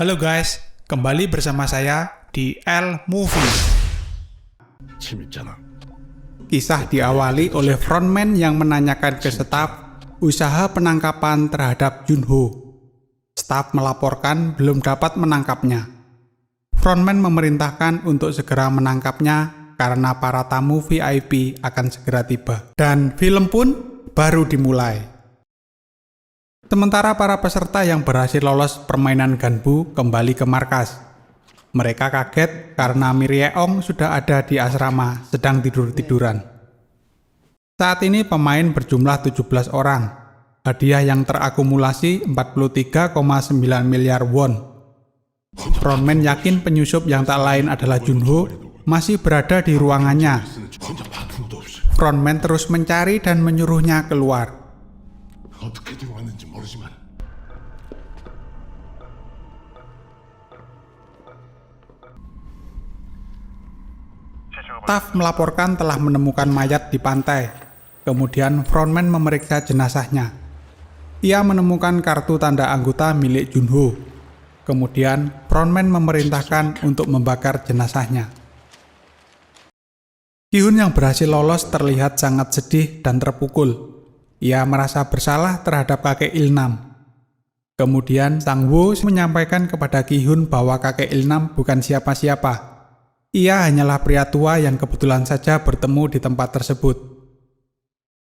Halo guys, kembali bersama saya di L Movie. 재밌잖아. Kisah diawali oleh frontman yang menanyakan ke staf usaha penangkapan terhadap Junho. Staf melaporkan belum dapat menangkapnya. Frontman memerintahkan untuk segera menangkapnya karena para tamu VIP akan segera tiba. Dan film pun baru dimulai. Sementara para peserta yang berhasil lolos permainan Ganbu kembali ke markas. Mereka kaget karena Miryeong sudah ada di asrama sedang tidur-tiduran. Saat ini pemain berjumlah 17 orang. Hadiah yang terakumulasi 43,9 miliar won. Frontman yakin penyusup yang tak lain adalah Junho masih berada di ruangannya. 혼자 바풍도 없이 Frontman terus mencari dan menyuruhnya keluar. 어떻게 들어왔는지 모르지만 Staf melaporkan telah menemukan mayat di pantai. Kemudian frontman memeriksa jenazahnya. Ia menemukan kartu tanda anggota milik Junho. Kemudian frontman memerintahkan untuk membakar jenazahnya. Ki-hun yang berhasil lolos terlihat sangat sedih dan terpukul. Ia merasa bersalah terhadap kakek Ilnam. Kemudian Sang Woo menyampaikan kepada Ki-hun bahwa kakek Ilnam bukan siapa-siapa. Ia hanyalah pria tua yang kebetulan saja bertemu di tempat tersebut.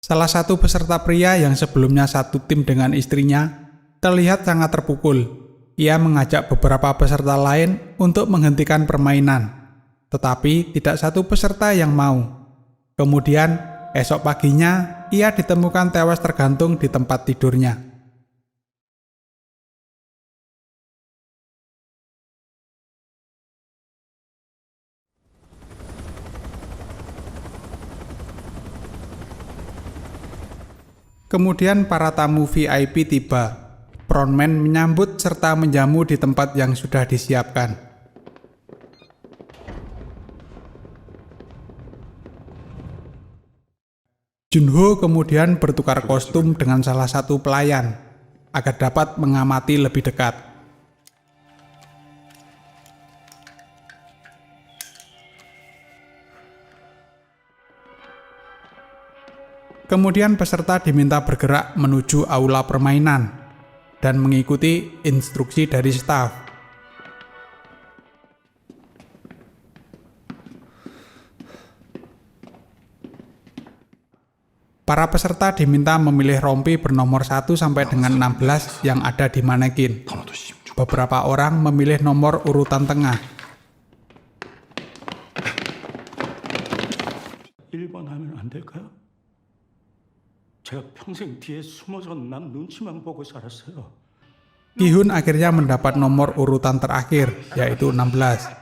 Salah satu peserta pria yang sebelumnya satu tim dengan istrinya terlihat sangat terpukul. Ia mengajak beberapa peserta lain untuk menghentikan permainan, tetapi tidak satu peserta yang mau. Kemudian, esok paginya ia ditemukan tewas tergantung di tempat tidurnya. Kemudian para tamu VIP tiba. Frontman menyambut serta menjamu di tempat yang sudah disiapkan. Junho kemudian bertukar kostum dengan salah satu pelayan agar dapat mengamati lebih dekat. Kemudian peserta diminta bergerak menuju aula permainan dan mengikuti instruksi dari staf. Para peserta diminta memilih rompi bernomor 1 sampai dengan 16 yang ada di manekin. 번호도 심중. Beberapa orang memilih nomor urutan tengah. 1번 하면 안 될까요? 제가 평생 뒤에 숨어서 남 눈치만 보고 살았어요. Ki-hun akhirnya mendapat nomor urutan terakhir, yaitu 16.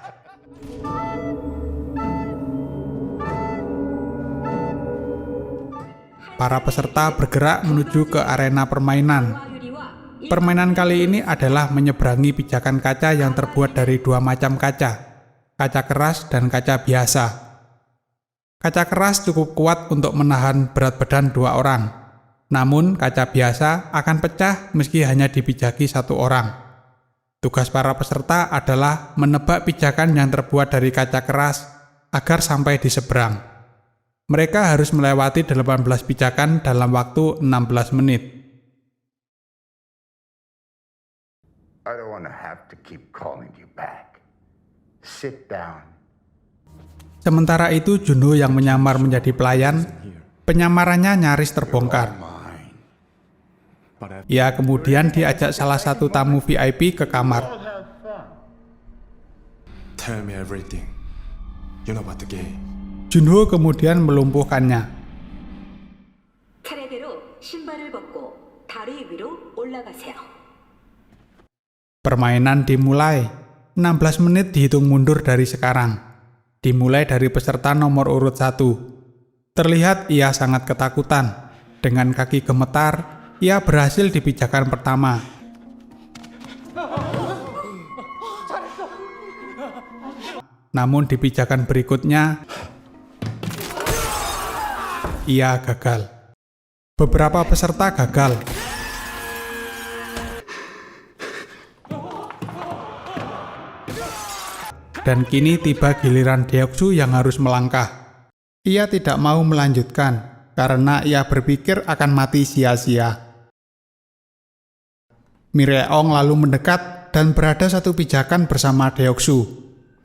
Para peserta bergerak menuju ke arena permainan. Permainan kali ini adalah menyeberangi pijakan kaca yang terbuat dari dua macam kaca, kaca keras dan kaca biasa. Kaca keras cukup kuat untuk menahan berat badan dua orang. Namun, kaca biasa akan pecah meski hanya dipijaki satu orang. Tugas para peserta adalah menebak pijakan yang terbuat dari kaca keras agar sampai di seberang. Mereka harus melewati 18 pijakan dalam waktu 16 menit. I don't want to have to keep calling you back. Sit down. Sementara itu, Junho yang menyamar menjadi pelayan, penyamarannya nyaris terbongkar. Ia kemudian diajak salah satu tamu VIP ke kamar. Tell me everything. You know about the game. Junho kemudian melumpuhkannya. 차례대로 신발을 벗고 다리 위로 올라가세요. Permainan dimulai. 16 menit dihitung mundur dari sekarang. Dimulai dari peserta nomor urut 1. Terlihat ia sangat ketakutan. Dengan kaki gemetar, ia berhasil di pijakan pertama. Namun di pijakan berikutnya, ia gagal. Beberapa peserta gagal. dan kini tiba giliran Deoksu yang harus melangkah. Ia tidak mau melanjutkan, karena ia berpikir akan mati sia-sia. Mireong lalu mendekat dan berada satu pijakan bersama Deoksu.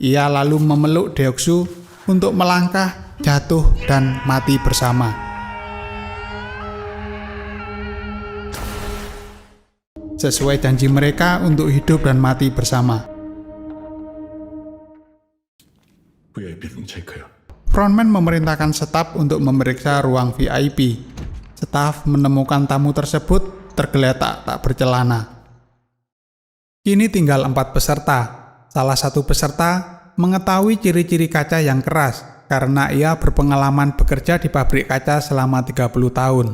Ia lalu memeluk Deoksu untuk melangkah, jatuh, dan mati bersama. Sesuai janji mereka untuk hidup dan mati bersama. VIP는 체크야. Frontman memerintahkan staf untuk memeriksa ruang VIP. Staf menemukan tamu tersebut tergeletak tak bercelana. Kini tinggal 4 peserta. Salah satu peserta mengetahui ciri-ciri kaca yang keras karena ia berpengalaman bekerja di pabrik kaca selama 30 tahun.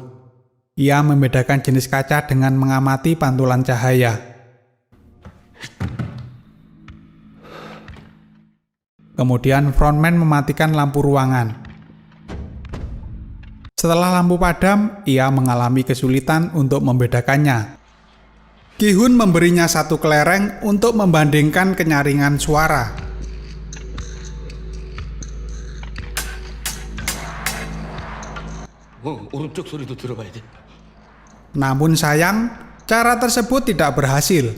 Ia membedakan jenis kaca dengan mengamati pantulan cahaya. Kemudian frontman mematikan lampu ruangan. Setelah lampu padam, ia mengalami kesulitan untuk membedakannya. Ki-hun memberinya satu kelereng untuk membandingkan kenyaringan suara. 오른쪽 소리도 들어봐야 돼. Namun sayang, cara tersebut tidak berhasil.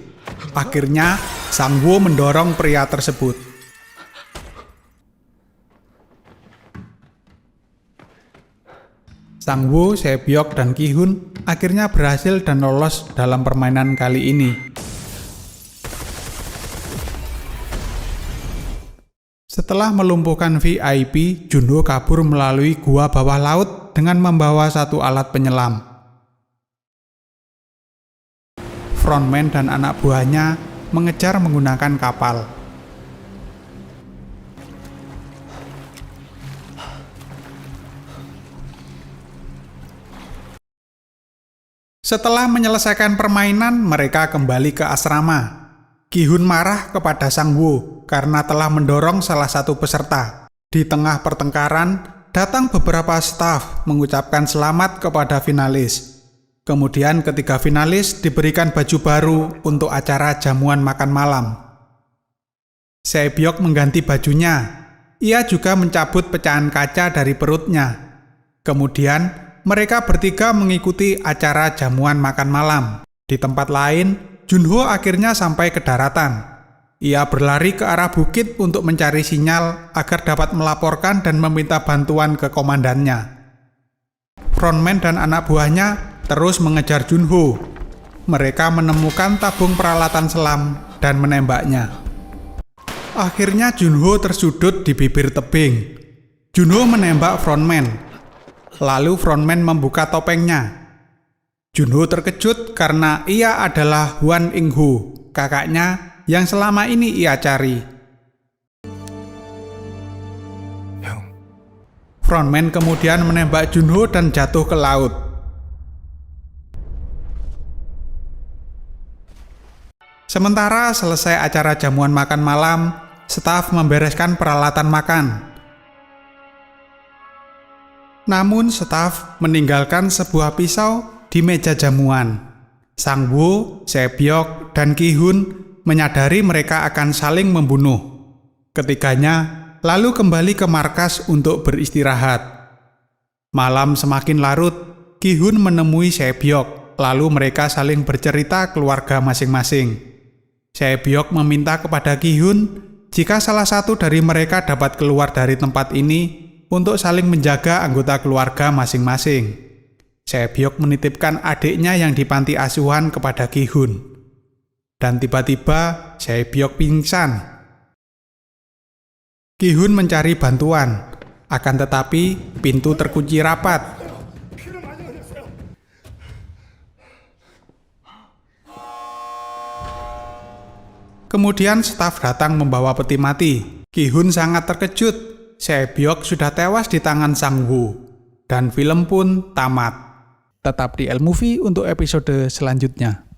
Akhirnya, Sang-woo mendorong pria tersebut. Sang-woo, Se-byok, dan Ki-hun akhirnya berhasil dan lolos dalam permainan kali ini. Setelah melumpuhkan VIP, Junho kabur melalui gua bawah laut dengan membawa satu alat penyelam. Frontman dan anak buahnya mengejar menggunakan kapal. Setelah menyelesaikan permainan, mereka kembali ke asrama. Ki-hun marah kepada Sang-woo karena telah mendorong salah satu peserta. Di tengah pertengkaran, datang beberapa staf mengucapkan selamat kepada finalis. Kemudian ketiga finalis diberikan baju baru untuk acara jamuan makan malam. Se-byok mengganti bajunya. Ia juga mencabut pecahan kaca dari perutnya. Kemudian mereka bertiga mengikuti acara jamuan makan malam. Di tempat lain, Junho akhirnya sampai ke daratan. Ia berlari ke arah bukit untuk mencari sinyal agar dapat melaporkan dan meminta bantuan ke komandannya. Frontman dan anak buahnya terus mengejar Junho. Mereka menemukan tabung peralatan selam dan menembaknya. Akhirnya Junho tersudut di bibir tebing. Junho menembak frontman. Lalu frontman membuka topengnya. Junho terkejut karena ia adalah Hwan In-ho, kakaknya yang selama ini ia cari. 형, Frontman kemudian menembak Junho dan jatuh ke laut. Sementara selesai acara jamuan makan malam, staf membereskan peralatan makan. Namun staf meninggalkan sebuah pisau di meja jamuan. Sang-woo, Se-byok, dan Ki-hun menyadari mereka akan saling membunuh. Ketiganya lalu kembali ke markas untuk beristirahat. Malam semakin larut, Ki-hun menemui Se-byok, lalu mereka saling bercerita keluarga masing-masing. Se-byok meminta kepada Ki-hun jika salah satu dari mereka dapat keluar dari tempat ini untuk saling menjaga anggota keluarga masing-masing. Se-byok menitipkan adiknya yang di panti asuhan kepada Ki-hun. Dan tiba-tiba Se-byok pingsan. Ki-hun mencari bantuan, akan tetapi pintu terkunci rapat. Kemudian staf datang membawa peti mati. Ki-hun sangat terkejut. Se-byok sudah tewas di tangan Sang-woo. Dan film pun tamat. Tetap di L-Movie untuk episode selanjutnya.